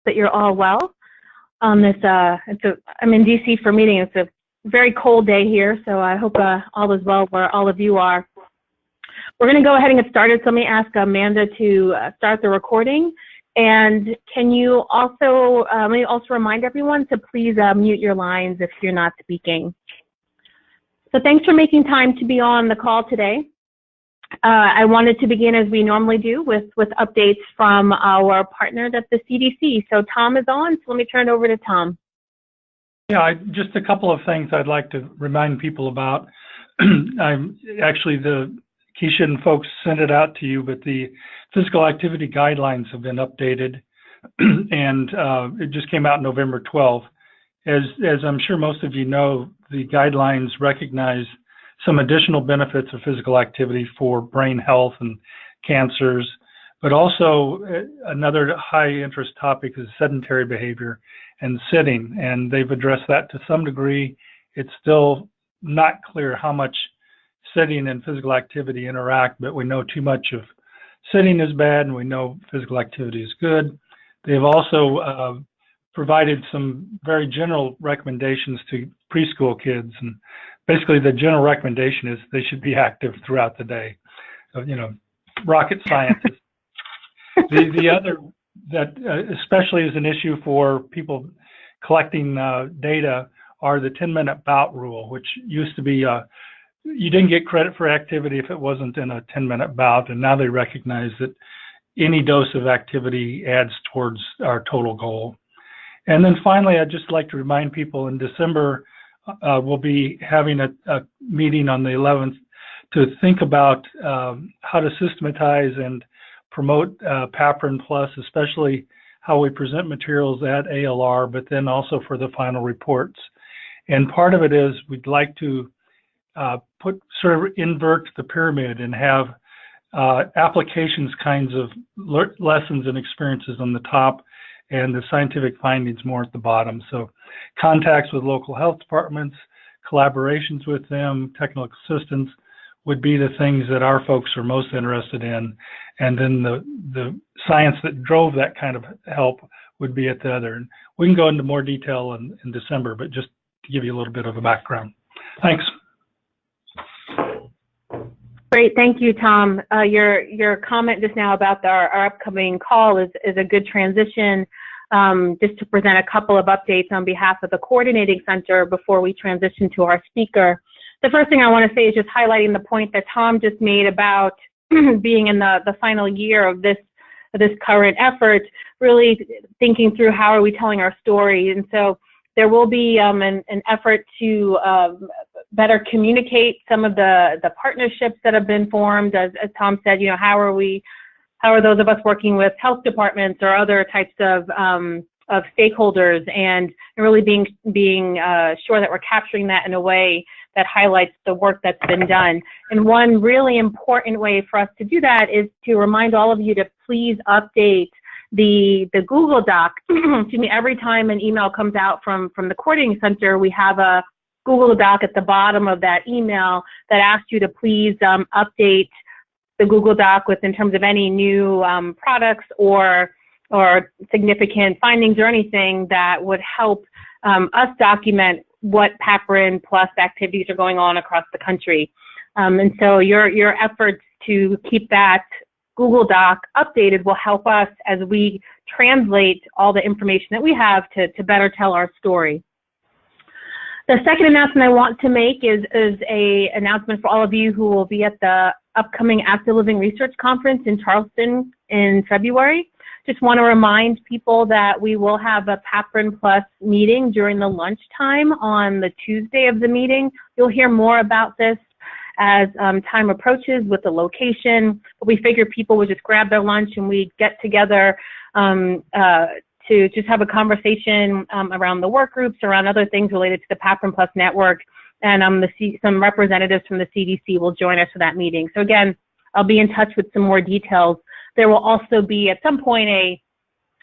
that you're all well on this. I'm in DC for meeting. It's a very cold day here, so I hope all is well where all of you are. We're going to go ahead and get started. So let me ask Amanda to start the recording. And can you also, let me also remind everyone to please mute your lines if you're not speaking. So thanks for making time to be on the call today. I wanted to begin, as we normally do, with updates from our partners at the CDC. So Tom is on, so let me turn it over to Tom. Yeah, just a couple of things I'd like to remind people about. Actually, the Keisha and folks sent it out to you, but the physical activity guidelines have been updated, and it just came out November 12th. As I'm sure most of you know, the guidelines recognize some additional benefits of physical activity for brain health and cancers, but also another high interest topic is sedentary behavior and sitting, and they've addressed that to some degree. It's still not clear how much sitting and physical activity interact, but we know too much of sitting is bad and we know physical activity is good. They've also provided some very general recommendations to preschool kids, and basically the general recommendation is they should be active throughout the day. So, you know, rocket science. The other that especially is an issue for people collecting data are the 10-minute bout rule, which used to be you didn't get credit for activity if it wasn't in a 10-minute bout, and now they recognize that any dose of activity adds towards our total goal. And then finally, I'd just like to remind people in December, we'll be having a meeting on the 11th to think about how to systematize and promote PAPRN Plus, especially how we present materials at ALR, but then also for the final reports. And part of it is we'd like to sort of invert the pyramid and have applications kinds of lessons and experiences on the top and the scientific findings more at the bottom. So contacts with local health departments, collaborations with them, technical assistance would be the things that our folks are most interested in. And then the science that drove that kind of help would be at the other. And we can go into more detail in December, but just to give you a little bit of a background. Thanks. Great, thank you, Tom. Your comment just now about our upcoming call is a good transition. Just to present a couple of updates on behalf of the coordinating center before we transition to our speaker. The first thing I want to say is just highlighting the point that Tom just made about being in the final year of this current effort, really thinking through how are we telling our story. And so there will be an effort to better communicate some of the partnerships that have been formed. As Tom said, you know, how are those of us working with health departments or other types of stakeholders, and really being sure that we're capturing that in a way that highlights the work that's been done. And one really important way for us to do that is to remind all of you to please update the Google Doc. Excuse me, every time an email comes out from the coordinating center, we have a Google Doc at the bottom of that email that asks you to please update the Google Doc with in terms of any new products or significant findings or anything that would help us document what PAPRN Plus activities are going on across the country. And so your efforts to keep that Google Doc updated will help us as we translate all the information that we have to better tell our story. The second announcement I want to make is an announcement for all of you who will be at the upcoming Active Living Research Conference in Charleston in February. Just want to remind people that we will have a PAPRN Plus meeting during the lunchtime on the Tuesday of the meeting. You'll hear more about this as time approaches with the location. But we figure people would just grab their lunch and we'd get together to just have a conversation around the work groups, around other things related to the PAPRN Plus network. And some representatives from the CDC will join us for that meeting. So again, I'll be in touch with some more details. There will also be at some point a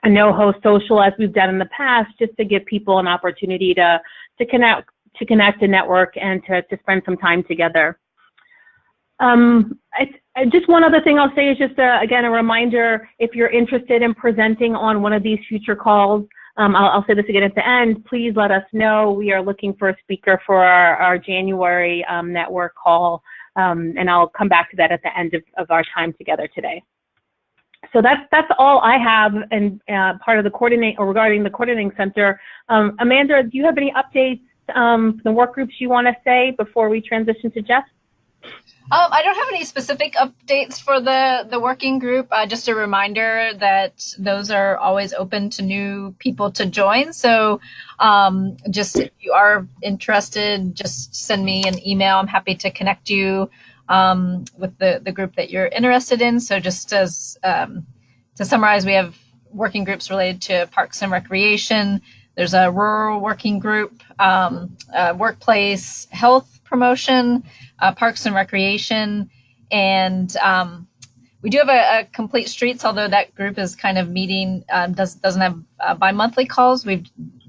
no-host social, as we've done in the past, just to give people an opportunity to connect and network and to spend some time together. I Just one other thing I'll say is just, again, a reminder, if you're interested in presenting on one of these future calls, I'll say this again at the end, please let us know. We are looking for a speaker for our January network call, and I'll come back to that at the end of our time together today. So that's all I have, and part of the regarding the coordinating center. Amanda, do you have any updates, the work groups you want to say before we transition to Jeff? I don't have any specific updates for the working group. Just a reminder that those are always open to new people to join. So just if you are interested, just send me an email. I'm happy to connect you with the group that you're interested in. So just as to summarize, we have working groups related to parks and recreation. There's a rural working group, workplace health promotion, parks and recreation, and we do have a complete streets, although that group is kind of meeting, doesn't have bi-monthly calls.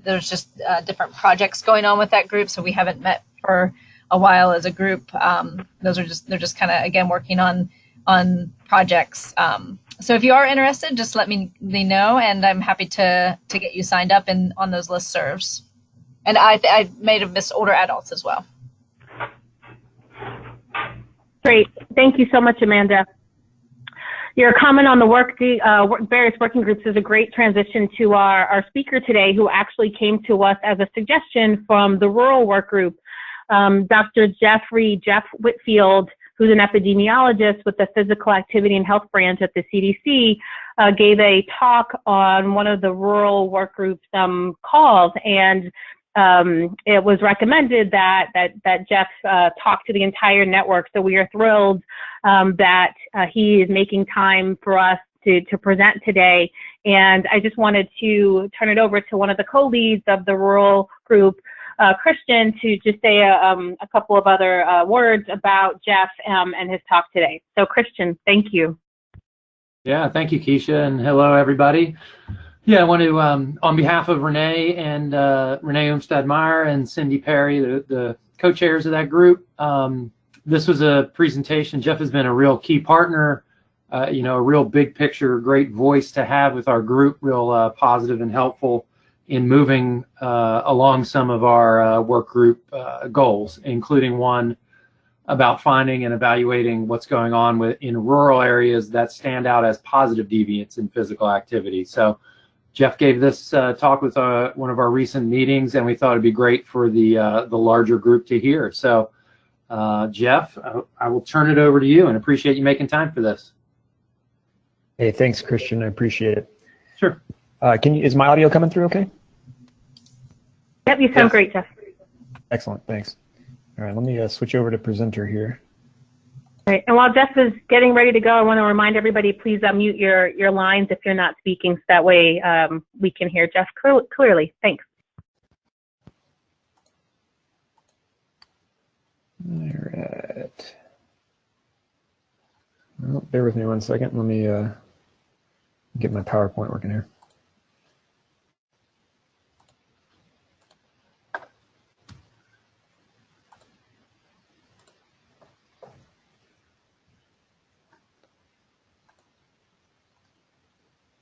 There's just different projects going on with that group, so we haven't met for a while as a group. They're just kind of, again, working on projects. So if you are interested, just let me know, and I'm happy to get you signed up on those listservs. And I may have missed older adults as well. Great. Thank you so much, Amanda. Your comment on the various working groups is a great transition to our speaker today, who actually came to us as a suggestion from the rural work group. Dr. Jeff Whitfield, who's an epidemiologist with the Physical Activity and Health branch at the CDC, gave a talk on one of the rural work groups calls, and it was recommended that Jeff talk to the entire network. So we are thrilled that he is making time for us to present today. And I just wanted to turn it over to one of the co-leads of the rural group, Christian, to just say a couple of other words about Jeff and his talk today. So Christian, thank you. Yeah, thank you, Keisha, and hello, everybody. Yeah, I want to, on behalf of Renee and Renee Umstad-Meyer and Cindy Perry, the co-chairs of that group, this was a presentation. Jeff has been a real key partner, a real big picture, great voice to have with our group, real positive and helpful in moving along some of our work group goals, including one about finding and evaluating what's going on in rural areas that stand out as positive deviants in physical activity. So Jeff gave this talk with one of our recent meetings, and we thought it'd be great for the larger group to hear. So, Jeff, I will turn it over to you, and appreciate you making time for this. Hey, thanks, Christian. I appreciate it. Sure. Is my audio coming through okay? Yep, you sound great, Jeff. Excellent, thanks. All right, let me switch over to presenter here. All right, and while Jeff is getting ready to go, I want to remind everybody, please unmute your lines if you're not speaking, so that way we can hear Jeff clearly. Thanks. All right. Well, bear with me one second. Let me get my PowerPoint working here.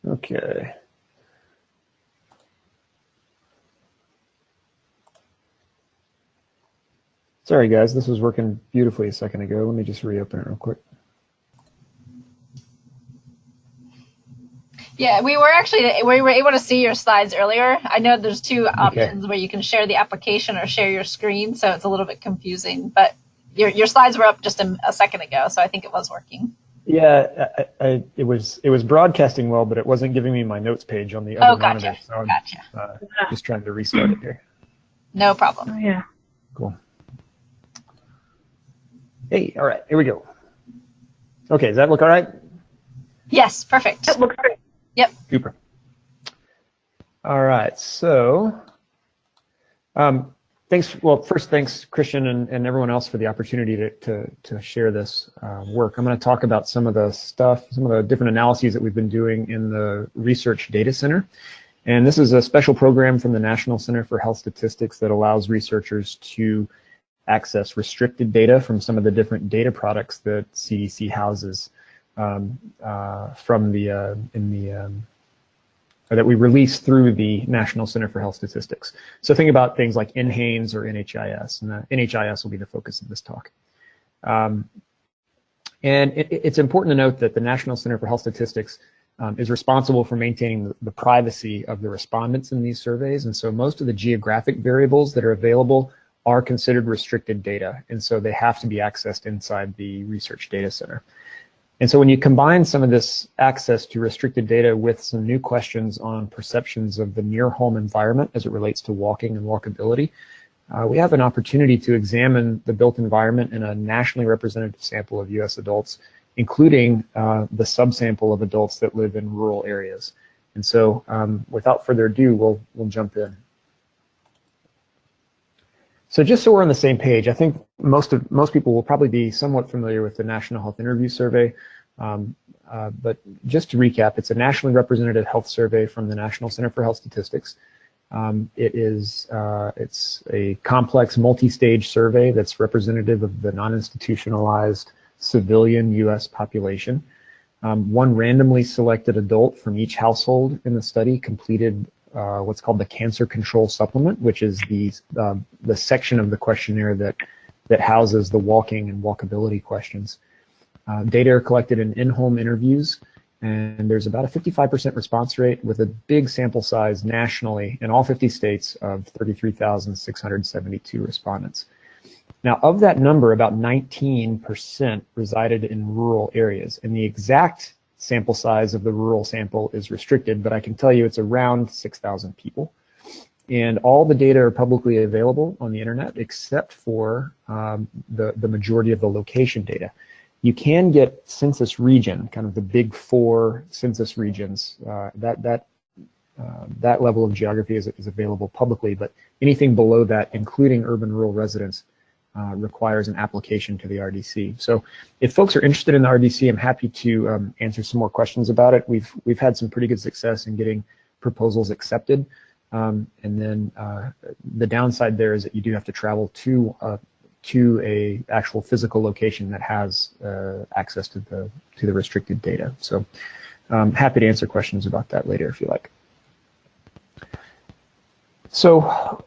Okay. Sorry, guys, this was working beautifully a second ago. Let me just reopen it real quick. Yeah, we were able to see your slides earlier. I know there's two options where you can share the application or share your screen, so it's a little bit confusing, but your slides were up just a second ago, so I think it was working. Yeah, it was broadcasting well, but it wasn't giving me my notes page on the other monitor. So I'm just trying to restart it here. No problem. Oh, yeah. Cool. Hey, all right, here we go. Okay, does that look all right? Yes, perfect. It looks great. Yep. Super. All right, so thanks. Well, first, thanks, Christian and everyone else for the opportunity to share this work. I'm going to talk about some of the different analyses that we've been doing in the Research Data Center. And this is a special program from the National Center for Health Statistics that allows researchers to access restricted data from some of the different data products that CDC houses or that we release through the National Center for Health Statistics. So think about things like NHANES or NHIS, and NHIS will be the focus of this talk. And it's important to note that the National Center for Health Statistics is responsible for maintaining the privacy of the respondents in these surveys, and so most of the geographic variables that are available are considered restricted data, and so they have to be accessed inside the research data center. And so when you combine some of this access to restricted data with some new questions on perceptions of the near home environment as it relates to walking and walkability, we have an opportunity to examine the built environment in a nationally representative sample of US adults, including the subsample of adults that live in rural areas. And so without further ado, we'll jump in. So just so we're on the same page, I think most people will probably be somewhat familiar with the National Health Interview Survey, but just to recap, it's a nationally representative health survey from the National Center for Health Statistics. It's a complex multi-stage survey that's representative of the non-institutionalized civilian U.S. population. One randomly selected adult from each household in the study completed what's called the Cancer Control Supplement, which is the section of the questionnaire that houses the walking and walkability questions. Data are collected in-home interviews, and there's about a 55% response rate with a big sample size nationally in all 50 states of 33,672 respondents. Now, of that number, about 19% resided in rural areas, and the exact sample size of the rural sample is restricted, but I can tell you it's around 6,000 people. And all the data are publicly available on the internet except for the majority of the location data. You can get census region, kind of the big 4 census regions. That level of geography is available publicly, but anything below that, including urban-rural residents, requires an application to the RDC. So if folks are interested in the RDC, I'm happy to answer some more questions about it. We've had some pretty good success in getting proposals accepted. And then the downside there is that you do have to travel to a actual physical location that has access to the restricted data. So I'm happy to answer questions about that later if you like. So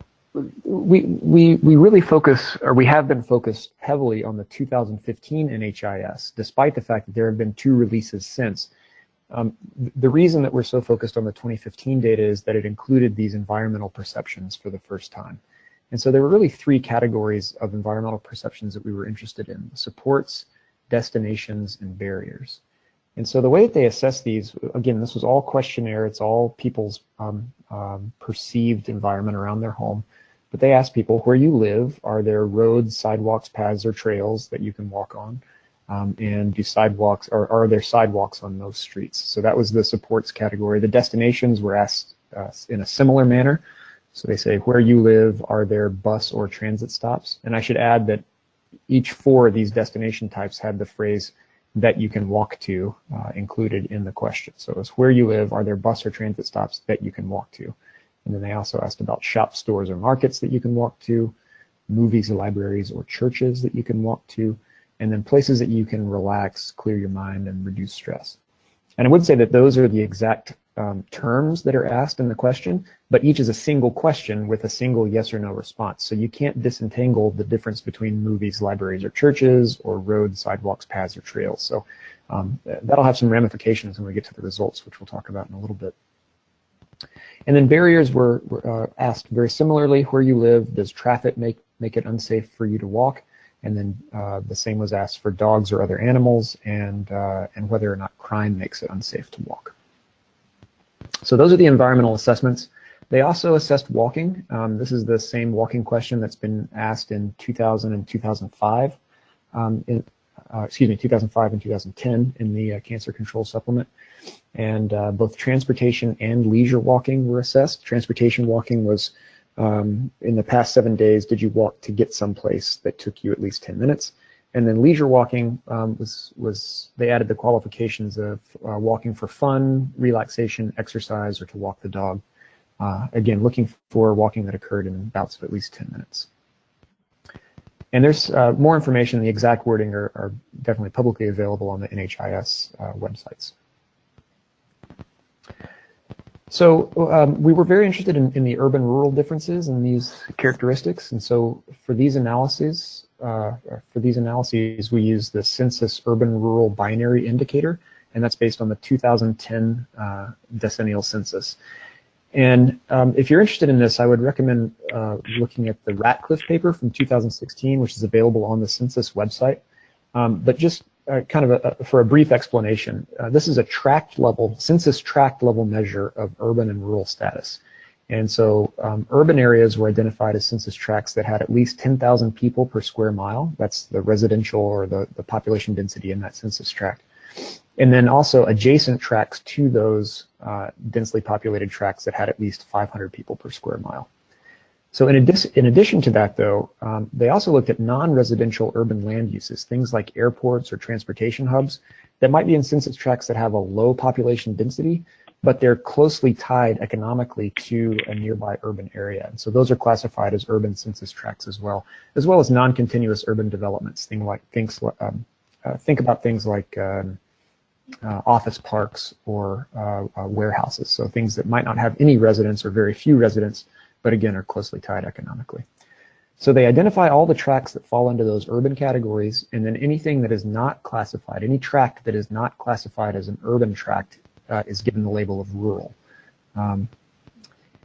we really focus, or we have been focused heavily on the 2015 NHIS, despite the fact that there have been 2 releases since. The reason that we're so focused on the 2015 data is that it included these environmental perceptions for the first time. And so there were really 3 categories of environmental perceptions that we were interested in: supports, destinations, and barriers. And so the way that they assess these, again, this was all questionnaire, it's all people's perceived environment around their home. But they asked people, where you live, are there roads, sidewalks, paths, or trails that you can walk on? And do sidewalks, or are there sidewalks on those streets? So that was the supports category. The destinations were asked in a similar manner. So they say, where you live, are there bus or transit stops? And I should add that each 4 of these destination types had the phrase that you can walk to included in the question. So it's where you live, are there bus or transit stops that you can walk to? And then they also asked about shops, stores, or markets that you can walk to, movies, libraries, or churches that you can walk to, and then places that you can relax, clear your mind, and reduce stress. And I would say that those are the exact terms that are asked in the question, but each is a single question with a single yes or no response. So you can't disentangle the difference between movies, libraries, or churches, or roads, sidewalks, paths, or trails. So that'll have some ramifications when we get to the results, which we'll talk about in a little bit. And then barriers were asked very similarly. Where you live, does traffic make it unsafe for you to walk? And then the same was asked for dogs or other animals, and whether or not crime makes it unsafe to walk. So those are the environmental assessments. They also assessed walking. This is the same walking question that's been asked in 2000 and 2005. 2005 and 2010 in the Cancer Control Supplement. And both transportation and leisure walking were assessed. Transportation walking was in the past 7 days, did you walk to get someplace that took you at least 10 minutes? And then leisure walking they added the qualifications of walking for fun, relaxation, exercise, or to walk the dog. Again, looking for walking that occurred in bouts of at least 10 minutes. And there's more information, the exact wording are definitely publicly available on the NHIS websites. So we were very interested in the urban-rural differences and these characteristics, and so for these analyses, we use the Census Urban-Rural Binary Indicator, and that's based on the 2010 decennial census. And if you're interested in this, I would recommend looking at the Ratcliffe paper from 2016, which is available on the census website. But just kind of for a brief explanation, this is a tract level, census tract level measure of urban and rural status. And so urban areas were identified as census tracts that had at least 10,000 people per square mile. That's the residential or the population density in that census tract. And then also adjacent tracts to those densely populated tracts that had at least 500 people per square mile. So in addition to that, though, they also looked at non-residential urban land uses, things like airports or transportation hubs that might be in census tracts that have a low population density, but they're closely tied economically to a nearby urban area. And so those are classified as urban census tracts as well as non-continuous urban developments, think about things like office parks or warehouses, so things that might not have any residents or very few residents, but again are closely tied economically. So they identify all the tracts that fall into those urban categories, and then anything that is not classified, any tract that is not classified as an urban tract is given the label of rural.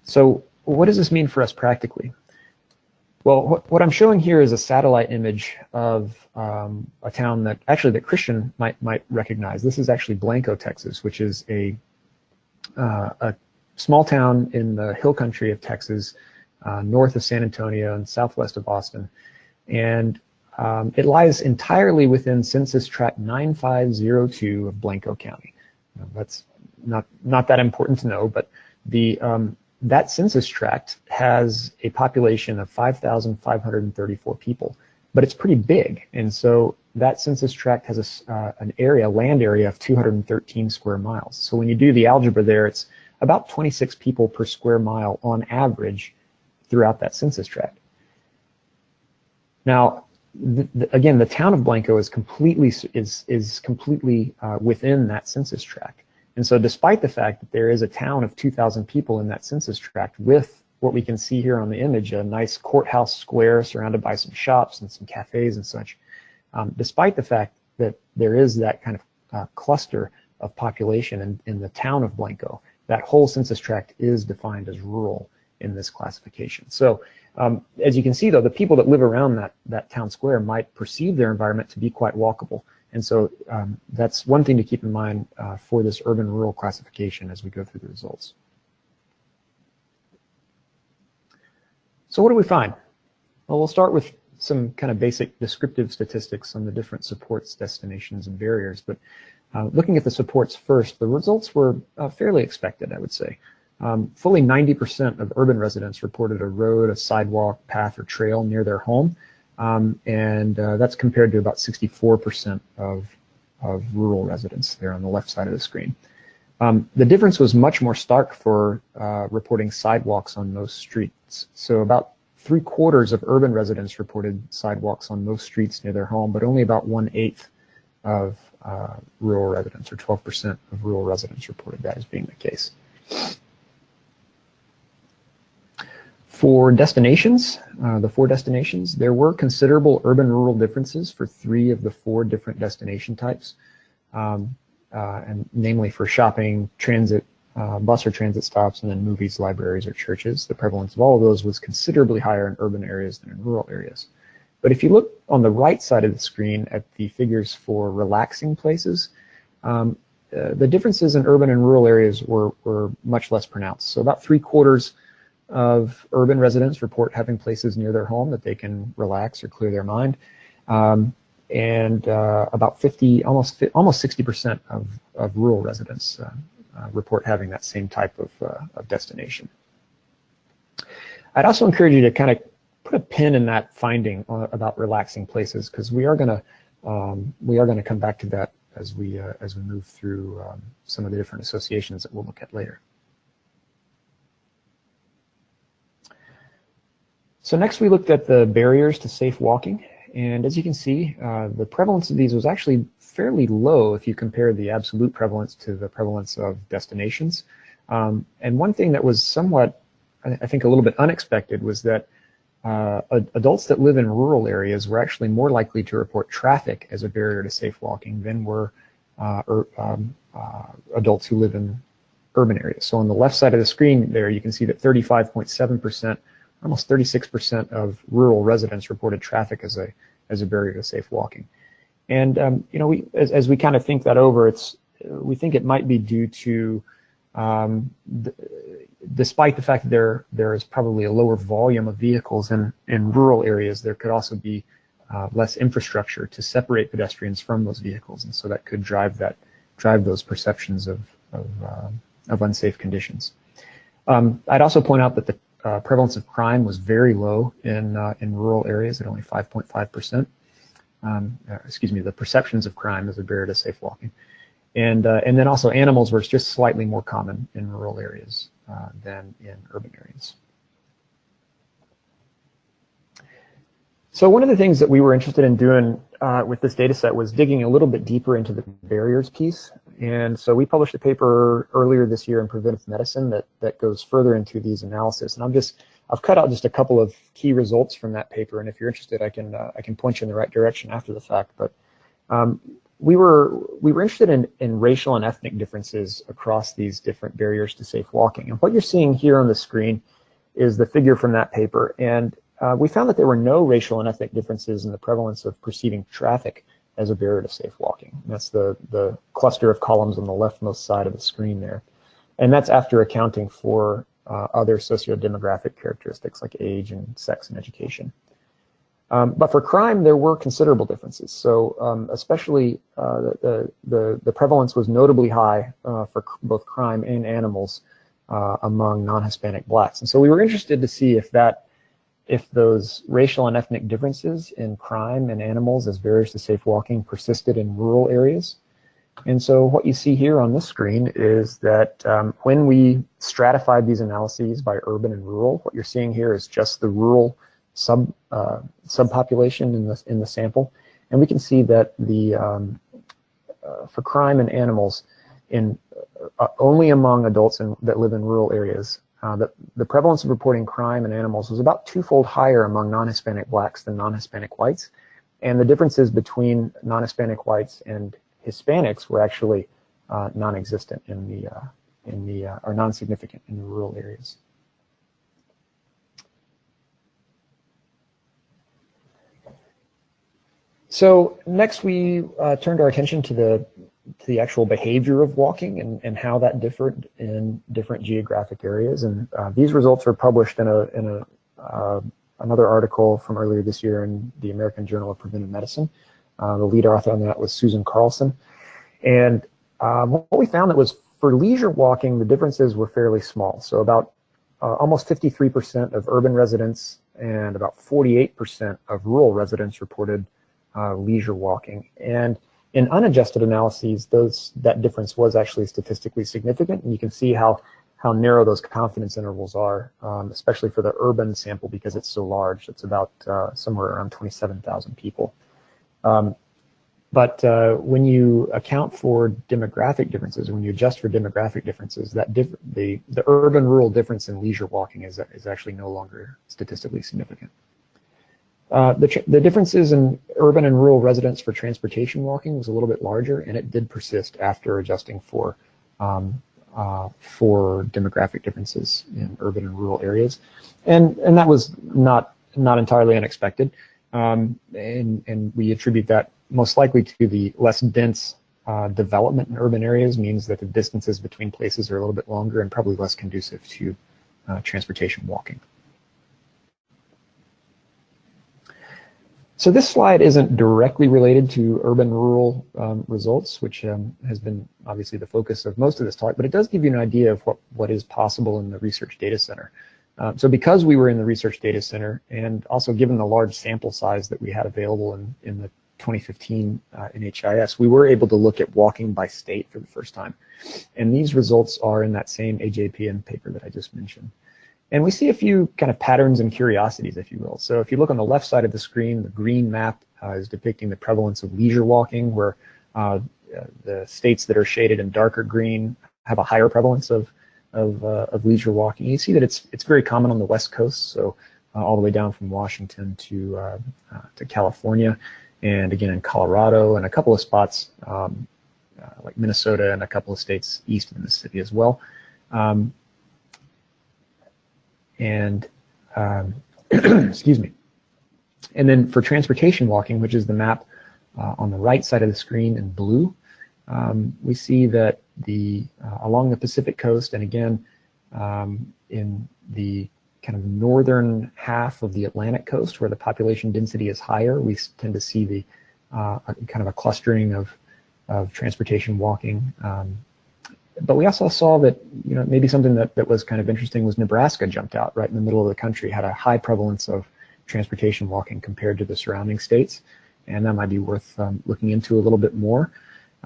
So what does this mean for us practically? Well, what I'm showing here is a satellite image of a town that Christian might recognize. This is actually Blanco, Texas, which is a small town in the hill country of Texas, north of San Antonio and southwest of Austin. And it lies entirely within Census Tract 9502 of Blanco County. That's not that important to know, but that census tract has a population of 5,534 people, but it's pretty big. And so that census tract has an land area of 213 square miles. So when you do the algebra there, it's about 26 people per square mile on average throughout that census tract. Now, again, the town of Blanco is completely within that census tract. And so despite the fact that there is a town of 2,000 people in that census tract with what we can see here on the image, a nice courthouse square surrounded by some shops and some cafes and such, despite the fact that there is that kind of cluster of population in the town of Blanco, that whole census tract is defined as rural in this classification. So as you can see, though, the people that live around that town square might perceive their environment to be quite walkable. And so that's one thing to keep in mind for this urban-rural classification as we go through the results. So what do we find? Well, we'll start with some kind of basic descriptive statistics on the different supports, destinations, and barriers. But looking at the supports first, the results were fairly expected, I would say. Fully 90% of urban residents reported a road, a sidewalk, path, or trail near their home. And that's compared to about 64% of rural residents there on the left side of the screen. The difference was much more stark for reporting sidewalks on most streets. So about 3/4 of urban residents reported sidewalks on most streets near their home, but only about 1/8 of rural residents, or 12% of rural residents, reported that as being the case. For destinations, the 4 destinations, there were considerable urban-rural differences for 3 of the 4 different destination types, and namely for shopping, transit, bus or transit stops, and then movies, libraries, or churches. The prevalence of all of those was considerably higher in urban areas than in rural areas. But if you look on the right side of the screen at the figures for relaxing places, the differences in urban and rural areas were much less pronounced. So about 3/4 of urban residents report having places near their home that they can relax or clear their mind, and about almost 60% of rural residents report having that same type of destination. I'd also encourage you to kind of put a pin in that finding about relaxing places, because we are going to come back to that as we move through some of the different associations that we'll look at later. So next we looked at the barriers to safe walking, And as you can see, the prevalence of these was actually fairly low if you compare the absolute prevalence to the prevalence of destinations. And one thing that was somewhat, I think, a little bit unexpected was that adults that live in rural areas were actually more likely to report traffic as a barrier to safe walking than were adults who live in urban areas. So on the left side of the screen there, you can see that 35.7%, almost 36% of rural residents reported traffic as a barrier to safe walking. And you know, as we kind of think that over, we think it might be due to despite the fact that there is probably a lower volume of vehicles in rural areas, there could also be less infrastructure to separate pedestrians from those vehicles, and so that could drive those perceptions of unsafe conditions. I'd also point out that the prevalence of crime was very low in rural areas at only 5.5%. Excuse me, the perceptions of crime as a barrier to safe walking. And then also animals were just slightly more common in rural areas than in urban areas. So one of the things that we were interested in doing with this data set was digging a little bit deeper into the barriers piece. And so we published a paper earlier this year in Preventive Medicine that goes further into these analysis. And I've cut out just a couple of key results from that paper. And if you're interested, I can point you in the right direction after the fact. But we were interested in racial and ethnic differences across these different barriers to safe walking. And what you're seeing here on the screen is the figure from that paper. And we found that there were no racial and ethnic differences in the prevalence of perceiving traffic as a barrier to safe walking. And that's the cluster of columns on the leftmost side of the screen there. And that's after accounting for other socio-demographic characteristics like age and sex and education. But for crime, there were considerable differences. So especially the prevalence was notably high for both crime and animals among non-Hispanic blacks. And so we were interested to see if those racial and ethnic differences in crime and animals as barriers to safe walking persisted in rural areas. And so what you see here on this screen is that when we stratified these analyses by urban and rural, what you're seeing here is just the rural subpopulation in the sample, and we can see that for crime and animals, only among adults that live in rural areas, the prevalence of reporting crime in animals was about twofold higher among non-Hispanic blacks than non-Hispanic whites, and the differences between non-Hispanic whites and Hispanics were actually non-existent or non-significant in the rural areas. So next we turned our attention to the actual behavior of walking and how that differed in different geographic areas. And these results were published in another article from earlier this year in the American Journal of Preventive Medicine. The lead author on that was Susan Carlson. And what we found that was for leisure walking, the differences were fairly small. So about almost 53% of urban residents and about 48% of rural residents reported leisure walking. And in unadjusted analyses, that difference was actually statistically significant, and you can see how narrow those confidence intervals are, especially for the urban sample because it's so large. It's about somewhere around 27,000 people. But when you account for demographic differences, when you adjust for demographic differences, the urban-rural difference in leisure walking is actually no longer statistically significant. The differences in urban and rural residents for transportation walking was a little bit larger, and it did persist after adjusting for demographic differences in urban and rural areas, and that was not entirely unexpected, and we attribute that most likely to the less dense development in urban areas means that the distances between places are a little bit longer and probably less conducive to transportation walking. So this slide isn't directly related to urban-rural results, which has been obviously the focus of most of this talk, but it does give you an idea of what is possible in the research data center. So because we were in the research data center, and also given the large sample size that we had available in the 2015 NHIS, we were able to look at walking by state for the first time. And these results are in that same AJPN paper that I just mentioned. And we see a few kind of patterns and curiosities, if you will. So if you look on the left side of the screen, the green map is depicting the prevalence of leisure walking, where the states that are shaded in darker green have a higher prevalence of leisure walking. You see that it's very common on the West Coast, so all the way down from Washington to California, and again in Colorado and a couple of spots like Minnesota and a couple of states east of Mississippi as well. Excuse me. And then for transportation walking, which is the map on the right side of the screen in blue, we see that along the Pacific coast, and again in the kind of northern half of the Atlantic coast where the population density is higher, we tend to see the kind of a clustering of transportation walking. But we also saw that, maybe something that was kind of interesting was Nebraska jumped out right in the middle of the country, had a high prevalence of transportation walking compared to the surrounding states, and that might be worth looking into a little bit more.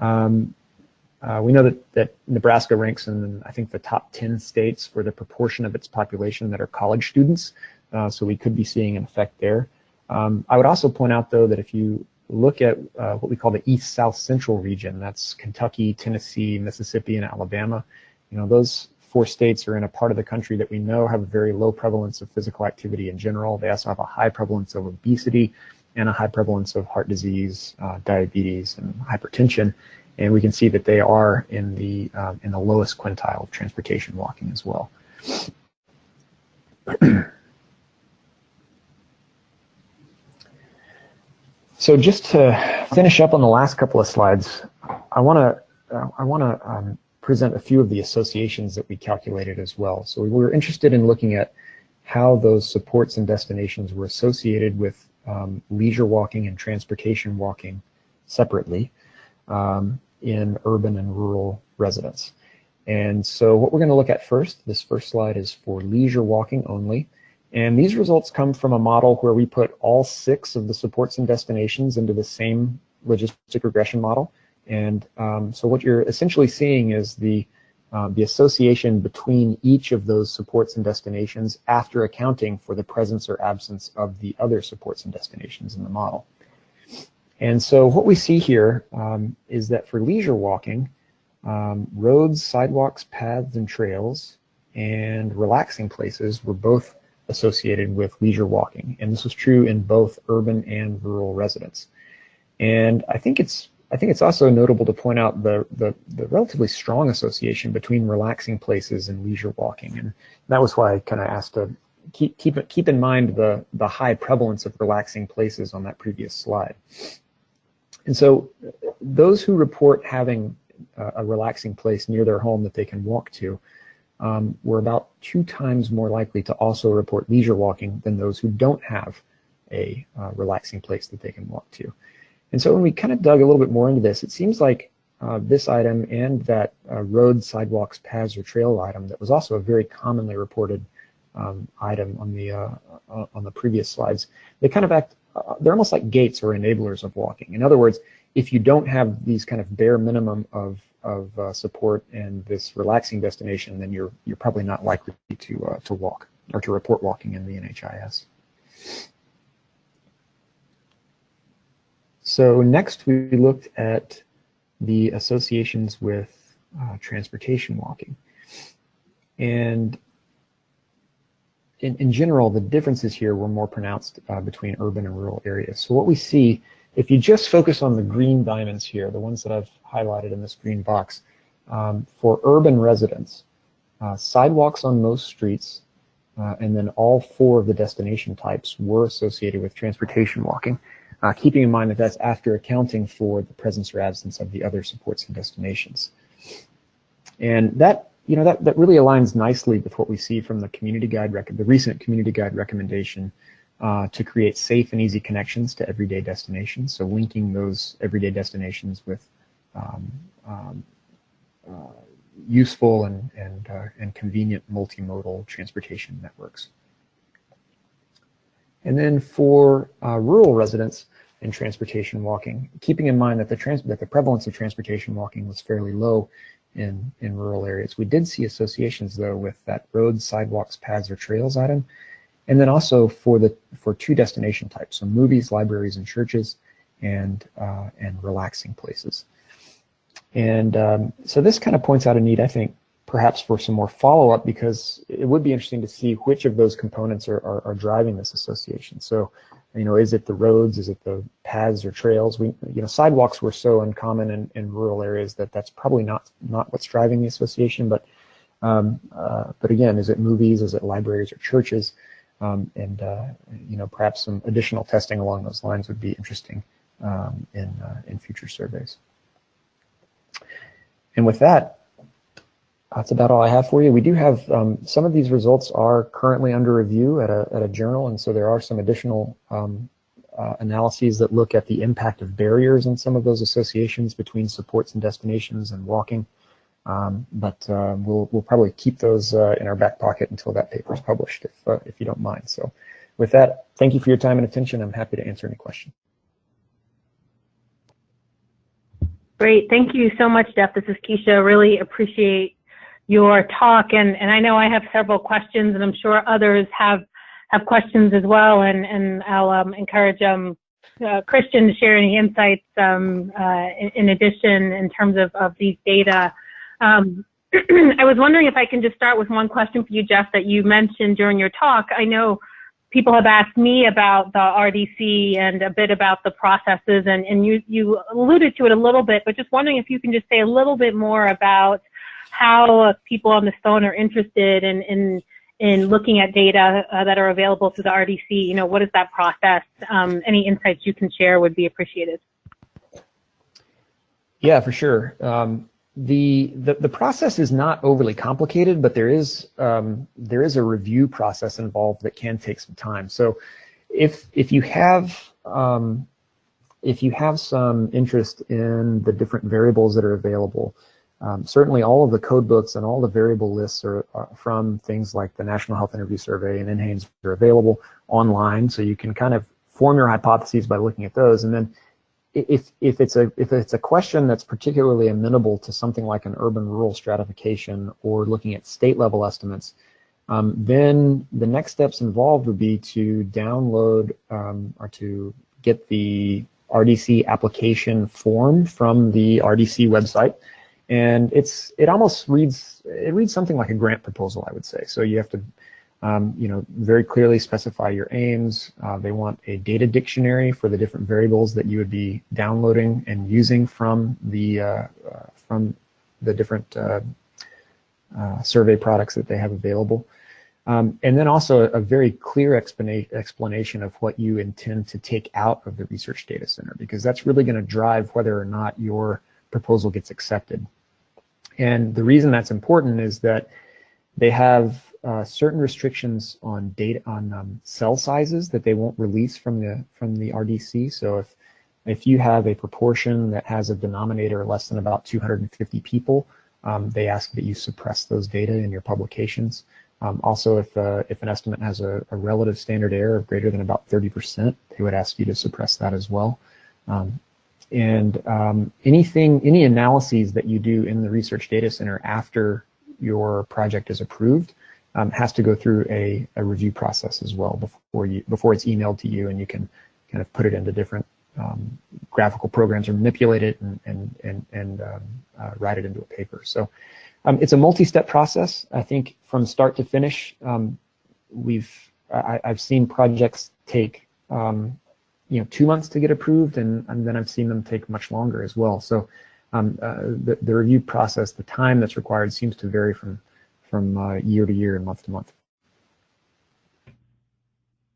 We know that Nebraska ranks in, I think, the top 10 states for the proportion of its population that are college students, so we could be seeing an effect there. I would also point out, though, that if you look at what we call the East-South Central region, that's Kentucky, Tennessee, Mississippi, and Alabama, those 4 states are in a part of the country that we know have a very low prevalence of physical activity in general. They also have a high prevalence of obesity and a high prevalence of heart disease, diabetes, and hypertension. And we can see that they are in the lowest quintile of transportation walking as well. So just to finish up on the last couple of slides, I want to present a few of the associations that we calculated as well. So we were interested in looking at how those supports and destinations were associated with leisure walking and transportation walking separately in urban and rural residents. And so what we're going to look at first, this first slide is for leisure walking only. And these results come from a model where we put all 6 of the supports and destinations into the same logistic regression model. And so what you're essentially seeing is the association between each of those supports and destinations after accounting for the presence or absence of the other supports and destinations in the model. And so what we see here is that for leisure walking, roads, sidewalks, paths, and trails, and relaxing places were both associated with leisure walking. And this was true in both urban and rural residents. And I think it's also notable to point out the relatively strong association between relaxing places and leisure walking. And that was why I kind of asked to keep in mind the high prevalence of relaxing places on that previous slide. And so those who report having a relaxing place near their home that they can walk to were about 2 times more likely to also report leisure walking than those who don't have a relaxing place that they can walk to. And so when we kind of dug a little bit more into this, it seems like this item and that road, sidewalks, paths, or trail item that was also a very commonly reported item on the previous slides, they kind of act, they're almost like gates or enablers of walking. In other words, if you don't have these kind of bare minimum of support and this relaxing destination, then you're probably not likely to walk or to report walking in the NHIS. So next we looked at the associations with transportation walking. And in general, the differences here were more pronounced between urban and rural areas. So what we see, if you just focus on the green diamonds here, the ones that I've highlighted in this green box, for urban residents, sidewalks on most streets, and then all 4 of the destination types were associated with transportation walking, keeping in mind that that's after accounting for the presence or absence of the other supports and destinations. And that really aligns nicely with what we see from the community guide the recent community guide recommendation to create safe and easy connections to everyday destinations. So linking those everyday destinations with useful and convenient multimodal transportation networks. And then for rural residents and transportation walking, keeping in mind that the prevalence of transportation walking was fairly low in rural areas, we did see associations though with that roads, sidewalks, paths, or trails item. and then also for two destination types, so movies, libraries, and churches, and relaxing places. And so this kind of points out a need, I think, perhaps for some more follow-up, because it would be interesting to see which of those components are driving this association. So, is it the roads, is it the paths or trails? Sidewalks were so uncommon in rural areas that's probably not what's driving the association. But again, is it movies, is it libraries or churches? Perhaps some additional testing along those lines would be interesting in future surveys. And with that, that's about all I have for you. We do have some of these results are currently under review at a journal, and so there are some additional analyses that look at the impact of barriers in some of those associations between supports and destinations and walking. But we'll probably keep those in our back pocket until that paper is published, if you don't mind. So with that, thank you for your time and attention. I'm happy to answer any questions. Great. Thank you so much, Jeff. This is Keisha. Really appreciate your talk, and I know I have several questions, and I'm sure others have questions as well, and I'll encourage Christian to share any insights in addition in terms of these data. I was wondering if I can just start with one question for you, Jeff, that you mentioned during your talk. I know people have asked me about the RDC and a bit about the processes, and you alluded to it a little bit, but just wondering if you can just say a little bit more about how people on the phone are interested in looking at data that are available through the RDC. What is that process? Any insights you can share would be appreciated. Yeah, for sure. The process is not overly complicated, but there is a review process involved that can take some time. So if you have some interest in the different variables that are available, certainly all of the code books and all the variable lists are from things like the National Health Interview Survey and NHANES are available online, so you can kind of form your hypotheses by looking at those. And then if it's a question that's particularly amenable to something like an urban-rural stratification or looking at state-level estimates, then the next steps involved would be to download or to get the RDC application form from the RDC website. And it almost reads something like a grant proposal, I would say. So you have to very clearly specify your aims. They want a data dictionary for the different variables that you would be downloading and using from the different survey products that they have available. And then also a very clear explanation of what you intend to take out of the research data center, because that's really going to drive whether or not your proposal gets accepted. And the reason that's important is that they have certain restrictions on data cell sizes that they won't release from the RDC. So if you have a proportion that has a denominator less than about 250 people, they ask that you suppress those data in your publications. Also, if an estimate has a relative standard error of greater than about 30%, they would ask you to suppress that as well. Any analyses that you do in the research data center after your project is approved has to go through a review process as well before it's emailed to you, and you can kind of put it into different graphical programs or manipulate it and write it into a paper. So it's a multi-step process. I think from start to finish, I've seen projects take 2 months to get approved, and then I've seen them take much longer as well. So the review process, the time that's required, seems to vary from year to year and month to month.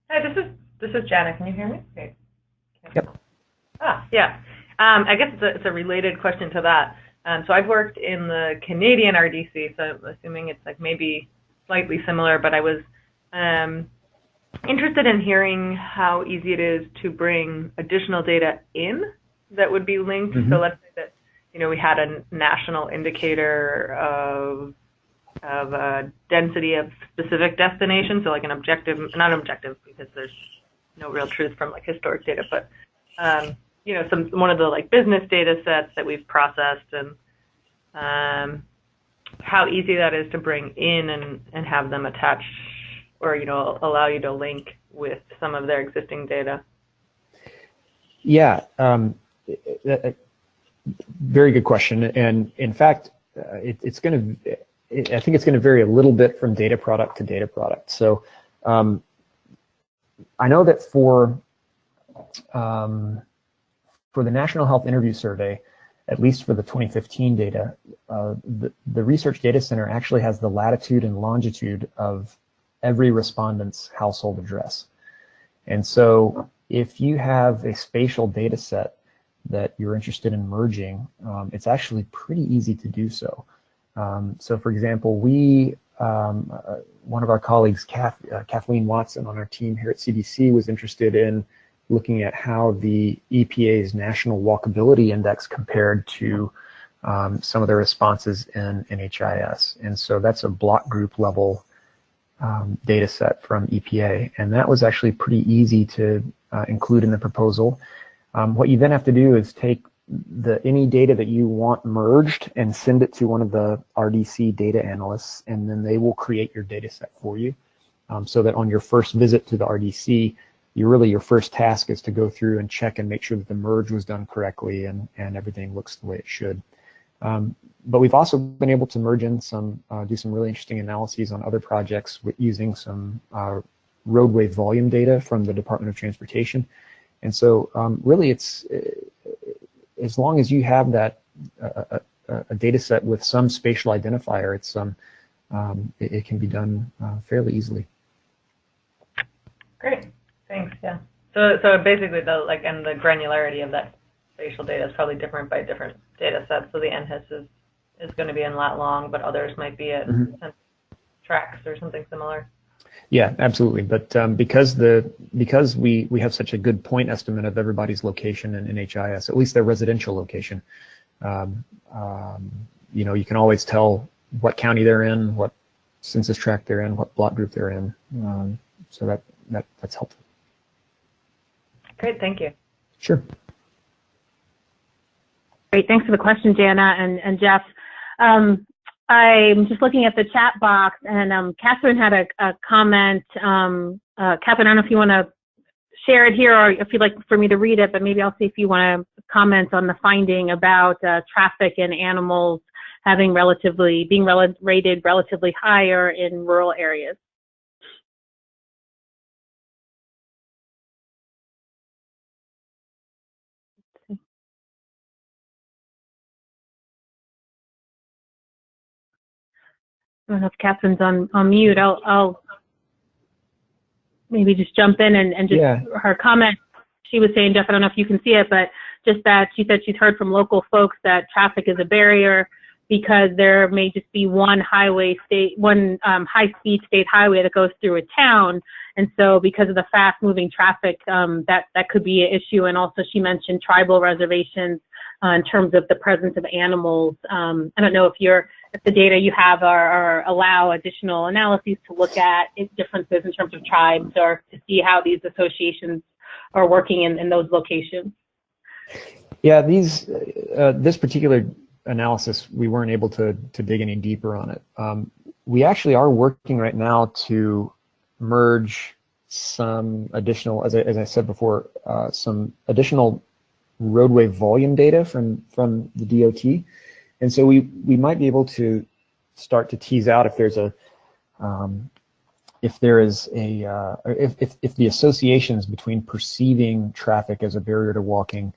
Hi, this is Janet. Can you hear me? Okay. Yep. Yeah. I guess it's a related question to that. So I've worked in the Canadian RDC, so I'm assuming it's like maybe slightly similar, but I was interested in hearing how easy it is to bring additional data in that would be linked. Mm-hmm. So let's say that we had a national indicator of density of specific destinations, so like an objective, not objective because there's no real truth from like historic data, but one of the like business data sets that we've processed, and how easy that is to bring in and have them attached or allow you to link with some of their existing data? Yeah, very good question. And in fact, it's going to, I think it's going to vary a little bit from data product to data product. So I know that for the National Health Interview Survey, at least for the 2015 data, the Research Data Center actually has the latitude and longitude of every respondent's household address. And so if you have a spatial data set that you're interested in merging, it's actually pretty easy to do so. So for example, one of our colleagues, Kathleen Watson on our team here at CDC, was interested in looking at how the EPA's National Walkability Index compared to some of the responses in NHIS. And so that's a block group level data set from EPA. And that was actually pretty easy to include in the proposal. What you then have to do is take any data that you want merged and send it to one of the RDC data analysts, and then they will create your data set for you. So that on your first visit to the RDC, your first task is to go through and check and make sure that the merge was done correctly and everything looks the way it should. But we've also been able to merge in do some really interesting analyses on other projects using some roadway volume data from the Department of Transportation. And so really it's, as long as you have that a data set with some spatial identifier, it can be done fairly easily. Great. Thanks. Yeah. So basically, and the granularity of that spatial data is probably different by different data sets. So the NHIS is going to be in lat long, but others might be at tracks or something similar. Yeah, absolutely. But because we have such a good point estimate of everybody's location in NHIS, at least their residential location, you can always tell what county they're in, what census tract they're in, what block group they're in. So that's helpful. Great, thank you. Sure. Great, thanks for the question, Jana and Jeff. I'm just looking at the chat box, and Catherine had a comment. Catherine, I don't know if you want to share it here or if you'd like for me to read it, but maybe I'll see if you want to comment on the finding about traffic and animals being rated relatively higher in rural areas. I don't know if Catherine's on mute. I'll maybe just jump in and just her comment. She was saying, Jeff, I don't know if you can see it, but just that she said she's heard from local folks that traffic is a barrier because there may just be one high-speed state highway that goes through a town, and so because of the fast-moving traffic, that could be an issue. And also, she mentioned tribal reservations in terms of the presence of animals. I don't know if the data you have allow additional analyses to look at differences in terms of tribes or to see how these associations are working in those locations. Yeah, this particular analysis, we weren't able to dig any deeper on it. We actually are working right now to merge some additional, as I said before, some additional roadway volume data from the DOT. And so we might be able to start to tease out if there's if the associations between perceiving traffic as a barrier to walking,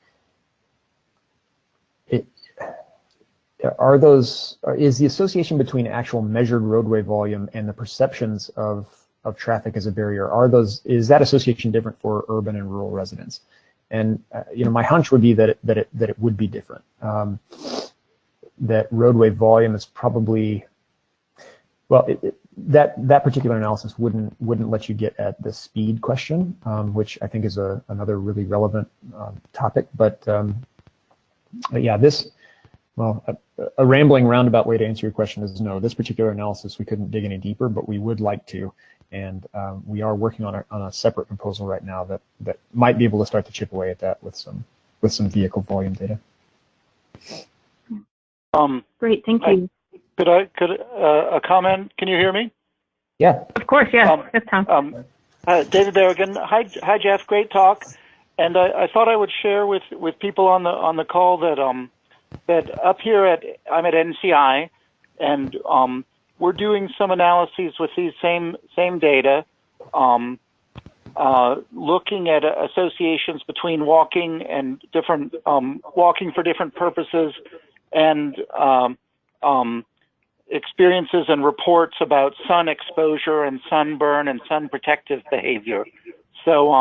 is the association between actual measured roadway volume and the perceptions of traffic as a barrier, is that association different for urban and rural residents? And my hunch would be that it would be different. That roadway volume is probably, well, that particular analysis wouldn't let you get at the speed question, which I think is another really relevant topic. But yeah, a rambling roundabout way to answer your question is no. This particular analysis we couldn't dig any deeper, but we would like to, and we are working on a separate proposal right now that might be able to start to chip away at that with some vehicle volume data. Great, thank you. Could a comment? Can you hear me? Yeah. Of course, yes. That's Tom. David Berrigan. Hi, Jeff. Great talk. And I thought I would share with people on the call that that up here I'm at NCI, and we're doing some analyses with these same data, looking at associations between walking and different walking for different purposes, and experiences and reports about sun exposure and sunburn and sun protective behavior. So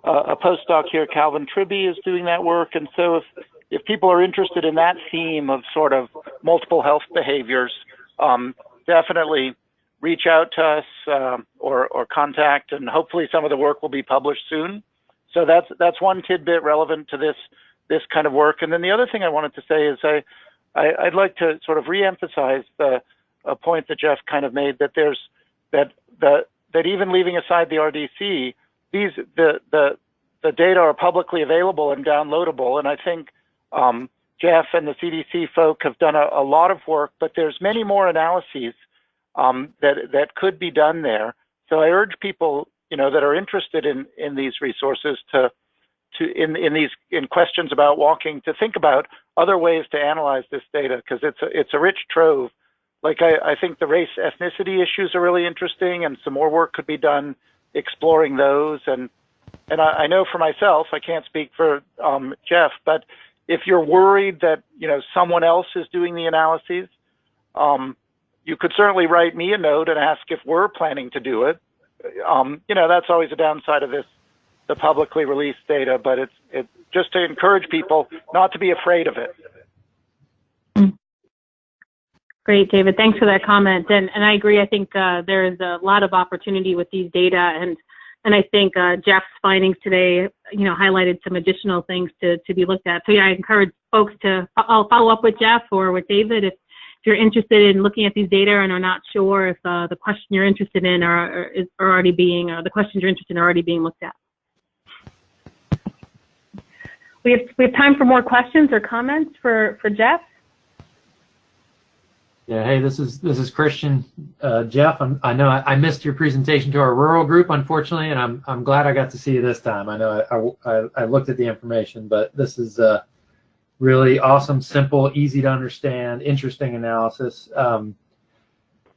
a postdoc here, Calvin Tribby, is doing that work. And so if people are interested in that theme of sort of multiple health behaviors, definitely reach out to us or contact, and hopefully some of the work will be published soon. So that's one tidbit relevant to this kind of work. And then the other thing I wanted to say is I'd like to sort of reemphasize a point that Jeff kind of made, that there's that even leaving aside the RDC, the data are publicly available and downloadable. And I think Jeff and the CDC folk have done a lot of work, but there's many more analyses that could be done there. So I urge people, that are interested in these resources in questions about walking, to think about other ways to analyze this data, because it's a rich trove. Like I think the race ethnicity issues are really interesting, and some more work could be done exploring those. And I know for myself, I can't speak for Jeff, but if you're worried that someone else is doing the analyses, you could certainly write me a note and ask if we're planning to do it. That's always a downside of the publicly released data, but it's just to encourage people not to be afraid of it. Great, David. Thanks for that comment. And I agree. I think there is a lot of opportunity with these data, and I think Jeff's findings today, highlighted some additional things to be looked at. So yeah, I encourage folks I'll follow up with Jeff or with David if you're interested in looking at these data and are not sure if the question you're interested in the questions you're interested in are already being looked at. We have time for more questions or comments for Jeff. Yeah, hey, this is Christian. Jeff, I know I missed your presentation to our rural group, unfortunately, and I'm glad I got to see you this time. I know I looked at the information, but this is really awesome, simple, easy to understand, interesting analysis.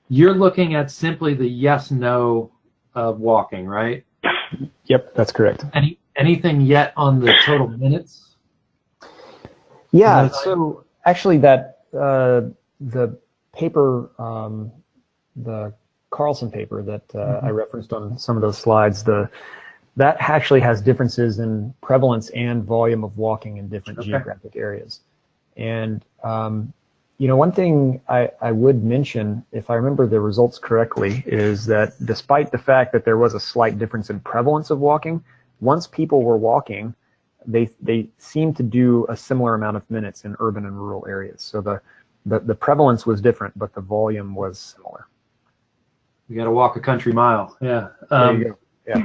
You're looking at simply the yes/no of walking, right? Yep, that's correct. Anything yet on the total minutes? Yeah, so actually the paper, the Carlson paper that I referenced on some of those slides, that actually has differences in prevalence and volume of walking in different geographic areas. And one thing I would mention, if I remember the results correctly, is that despite the fact that there was a slight difference in prevalence of walking, once people were walking, they seemed to do a similar amount of minutes in urban and rural areas. So the prevalence was different, but the volume was similar. You got to walk a country mile. Yeah. There you go. Yeah.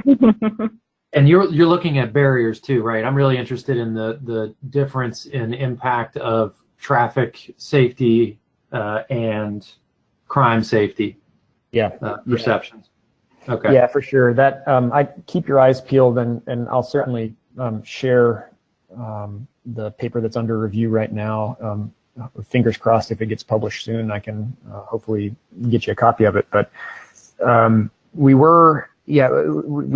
And you're looking at barriers too, right? I'm really interested in the difference in impact of traffic safety and crime safety. Yeah. Perceptions. Okay. Yeah, for sure. That I keep your eyes peeled, and I'll certainly share the paper that's under review right now. Fingers crossed, if it gets published soon, I can hopefully get you a copy of it. But we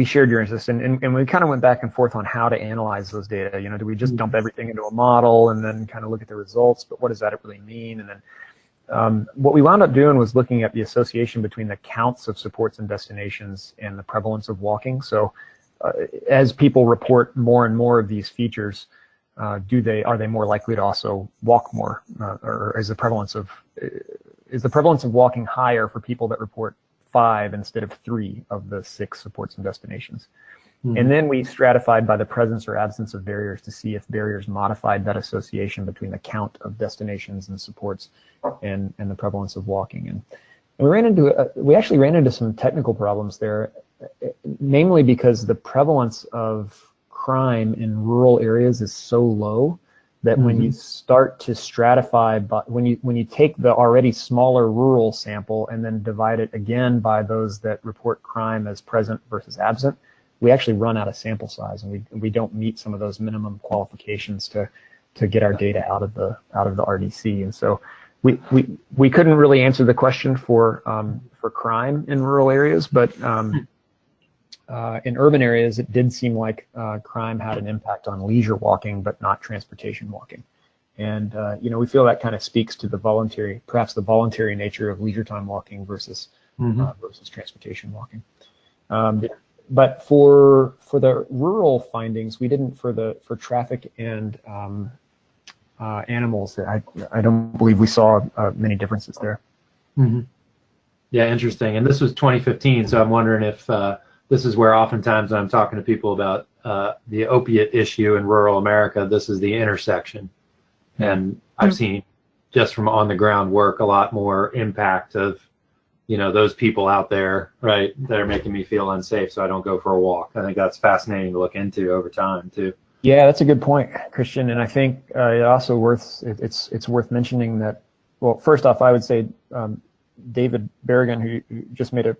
shared your interest, and we kind of went back and forth on how to analyze those data. Do we just dump everything into a model and then kind of look at the results? But what does that really mean? And then what we wound up doing was looking at the association between the counts of supports and destinations and the prevalence of walking. So as people report more and more of these features, are they more likely to also walk more, or is the prevalence of walking higher for people that report 5 instead of 3 of the 6 supports and destinations? And then we stratified by the presence or absence of barriers to see if barriers modified that association between the count of destinations and supports and the prevalence of walking. And we actually ran into some technical problems there, namely because the prevalence of crime in rural areas is so low that when you start to stratify, but when you take the already smaller rural sample and then divide it again by those that report crime as present versus absent, we actually run out of sample size, and we don't meet some of those minimum qualifications to get our data out of the RDC. And so we couldn't really answer the question for crime in rural areas, but in urban areas, it did seem like crime had an impact on leisure walking, but not transportation walking. And we feel that kind of speaks to perhaps the voluntary nature of leisure time walking versus transportation walking. But for the rural findings, we didn't for traffic and animals. I don't believe we saw many differences there. Yeah, interesting. And this was 2015, so I'm wondering if this is where oftentimes when I'm talking to people about the opiate issue in rural America, this is the intersection. And I've seen just from on the ground work a lot more impact of those people out there, right, that are making me feel unsafe so I don't go for a walk. I think that's fascinating to look into over time too. Yeah, that's a good point, Christian. And I think it also it's worth mentioning that, well, first off, I would say David Berrigan, who just made a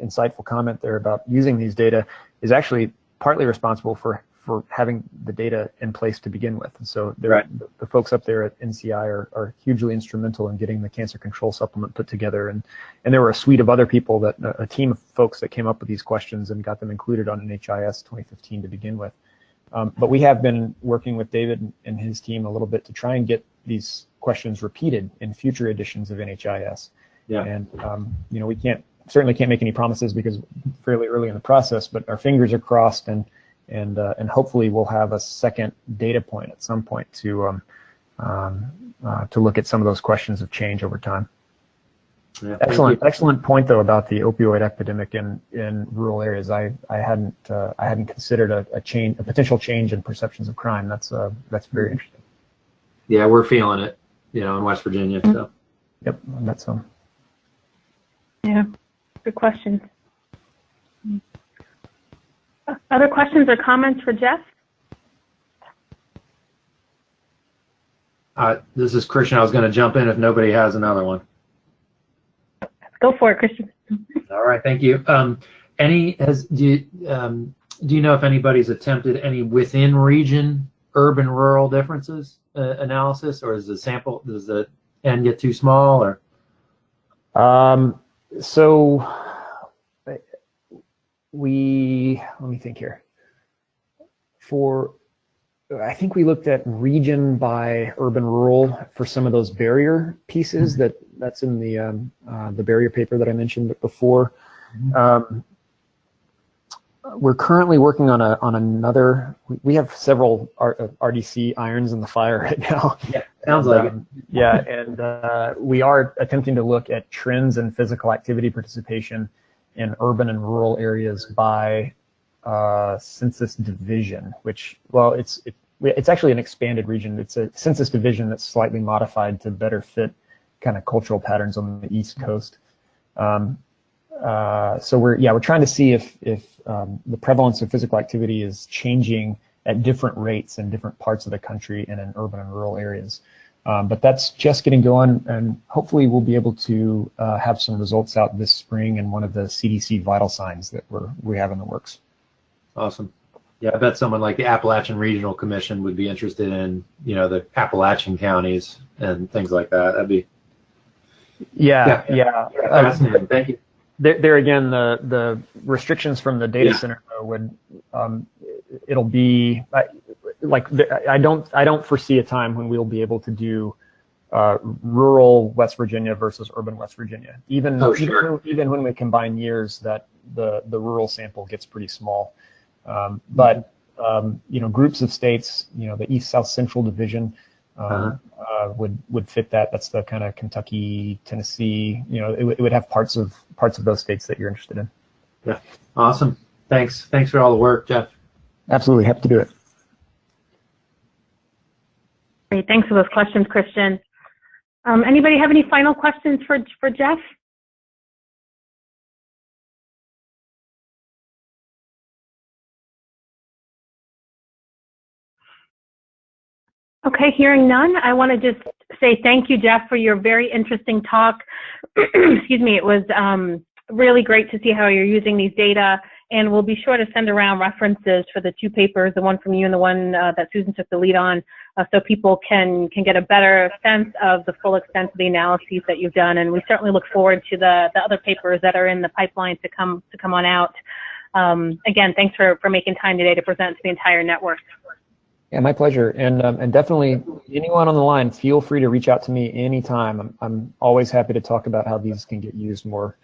insightful comment there about using these data, is actually partly responsible for having the data in place to begin with. And so the folks up there at NCI are hugely instrumental in getting the cancer control supplement put together. And there were a suite of other people, a team of folks that came up with these questions and got them included on NHIS 2015 to begin with. But we have been working with David and his team a little bit to try and get these questions repeated in future editions of NHIS. Yeah. And we certainly can't make any promises because fairly early in the process, but our fingers are crossed, and hopefully we'll have a second data point at some point to look at some of those questions of change over time. Yeah, excellent point though about the opioid epidemic in rural areas. I hadn't considered a potential change in perceptions of crime. That's very interesting. Yeah, we're feeling it, in West Virginia. So. Yep, I bet so. Yeah, good questions. Other questions or comments for Jeff? This is Christian. I was going to jump in if nobody has another one. Go for it, Christian. All right, thank you. Do you know if anybody's attempted any within region urban rural differences analysis, or does the N get too small, or? So let me think here. I think we looked at region by urban rural for some of those barrier pieces that's in the barrier paper that I mentioned before. We're currently working on another. We have several RDC irons in the fire right now. Yeah, sounds like it. Yeah, and we are attempting to look at trends in physical activity participation in urban and rural areas by census division, which, well, it's actually an expanded region. It's a census division that's slightly modified to better fit kind of cultural patterns on the East Coast. So we're trying to see if the prevalence of physical activity is changing at different rates in different parts of the country and in urban and rural areas. But that's just getting going, and hopefully we'll be able to have some results out this spring in one of the CDC vital signs that we have in the works. Awesome. Yeah, I bet someone like the Appalachian Regional Commission would be interested in, the Appalachian counties and things like that. That'd be fascinating. Thank you. There again, the restrictions from the data center would it'll be I don't foresee a time when we'll be able to do rural West Virginia versus urban West Virginia. Even when we combine years, that the rural sample gets pretty small. But groups of states, the East South Central Division would fit that. That's the kind of Kentucky, Tennessee. It would have parts of those states that you're interested in. Yeah, awesome. Thanks for all the work, Jeff. Absolutely, happy to do it. Great, thanks for those questions, Christian. Anybody have any final questions for Jeff? Okay, hearing none, I want to just say thank you, Jeff, for your very interesting talk. Excuse me, it was really great to see how you're using these data, and we'll be sure to send around references for the two papers, the one from you and the one that Susan took the lead on, so people can get a better sense of the full extent of the analyses that you've done. And we certainly look forward to the other papers that are in the pipeline to come on out. Again, thanks for making time today to present to the entire network. Yeah, my pleasure. And definitely anyone on the line, feel free to reach out to me anytime. I'm always happy to talk about how these can get used more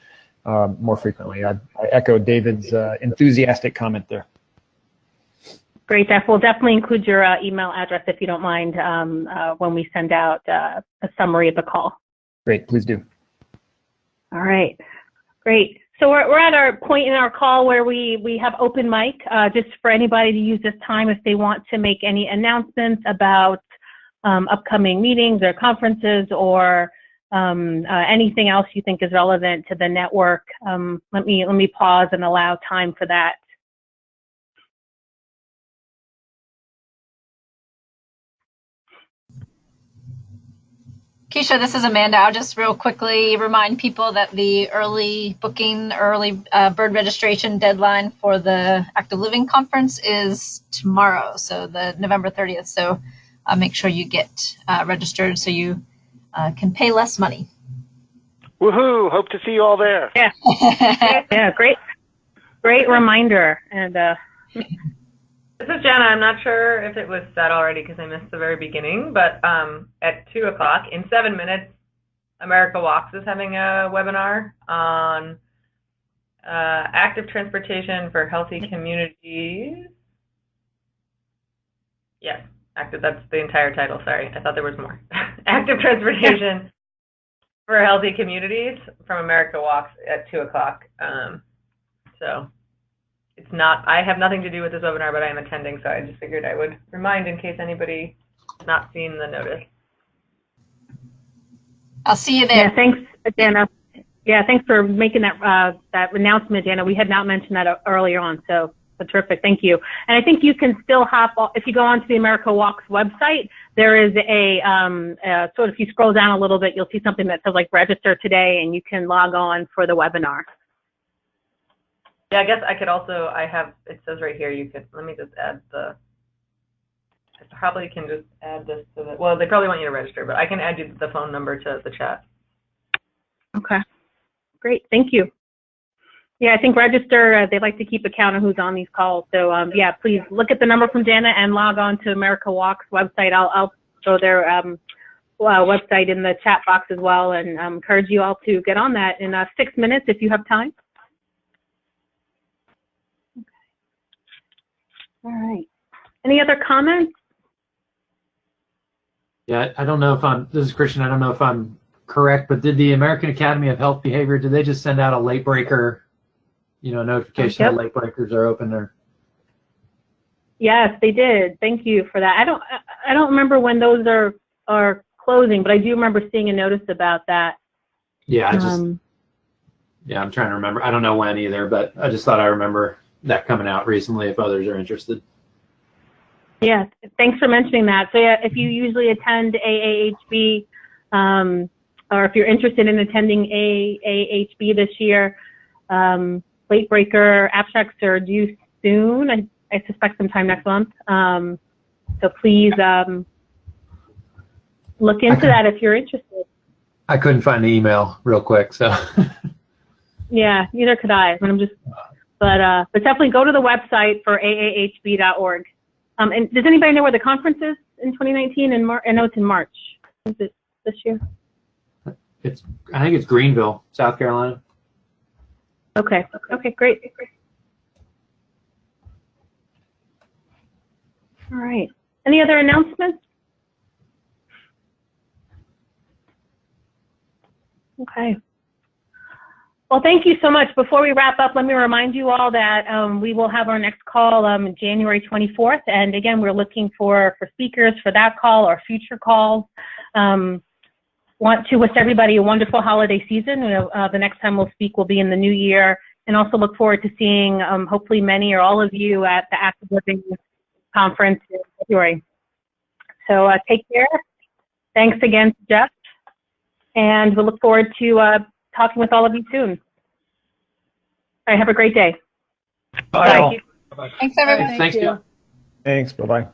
frequently. I echo David's enthusiastic comment there. Great, Jeff. We'll definitely include your email address if you don't mind when we send out a summary of the call. Great, please do. All right, great. So we're at our point in our call where we have open mic, just for anybody to use this time if they want to make any announcements about upcoming meetings or conferences or anything else you think is relevant to the network. Let me pause and allow time for that. Keisha, this is Amanda. I'll just real quickly remind people that the early bird registration deadline for the Active Living Conference is tomorrow, so the November 30th. So make sure you get registered so you can pay less money. Woohoo! Hope to see you all there. Yeah, yeah, great reminder. And this is Jenna. I'm not sure if it was said already because I missed the very beginning, but at 2 o'clock, in 7 minutes, America Walks is having a webinar on active transportation for healthy communities. Yes, active, that's the entire title, sorry. I thought there was more. Active transportation for healthy communities from America Walks at 2 o'clock. So it's not, I have nothing to do with this webinar, but I am attending, so I just figured I would remind in case anybody has not seen the notice. I'll see you there. Yeah, thanks, Dana. Yeah, thanks for making that that announcement, Dana. We had not mentioned that earlier on, so terrific. Thank you. And I think you can still hop, if you go onto the America Walks website, there is a sort of, if you scroll down a little bit, you'll see something that says like register today, and you can log on for the webinar. Yeah, I guess I could also, it says right here, you could, let me just add I probably can just add this to the, well, they probably want you to register, but I can add you the phone number to the chat. Okay, great, thank you. Yeah, I think register, they like to keep account of who's on these calls. So yeah, please look at the number from Dana and log on to America Walks website. I'll show their website in the chat box as well, and encourage you all to get on that in 6 minutes if you have time. All right. Any other comments? Yeah, I don't know if this is Christian, I don't know if I'm correct, but did the American Academy of Health Behavior, did they just send out a late breaker, notification that late breakers are open there? Yes, they did. Thank you for that. I don't remember when those are closing, but I do remember seeing a notice about that. Yeah, I'm trying to remember. I don't know when either, but I just thought I remember that coming out recently if others are interested. Yeah, thanks for mentioning that. So yeah, if you usually attend AAHB, or if you're interested in attending AAHB this year, late breaker abstracts are due soon. I suspect sometime next month. So please look into that if you're interested. I couldn't find the email real quick, so. Yeah, neither could I. But definitely go to the website for aahb.org. And does anybody know where the conference is in 2019? I know it's in March. Is it this year? I think it's Greenville, South Carolina. Okay. Okay, great. All right. Any other announcements? Okay. Well, thank you so much. Before we wrap up, let me remind you all that we will have our next call January 24th. And again, we're looking for speakers for that call or future calls. Want to wish everybody a wonderful holiday season. The next time we'll speak will be in the new year. And also look forward to seeing hopefully many or all of you at the Active Living Conference in February. So take care. Thanks again, Jeff. And we'll look forward to talking with all of you soon. All right, have a great day. Bye. Bye. Thanks, everyone. Thanks, Jeff. Thanks. Bye-bye.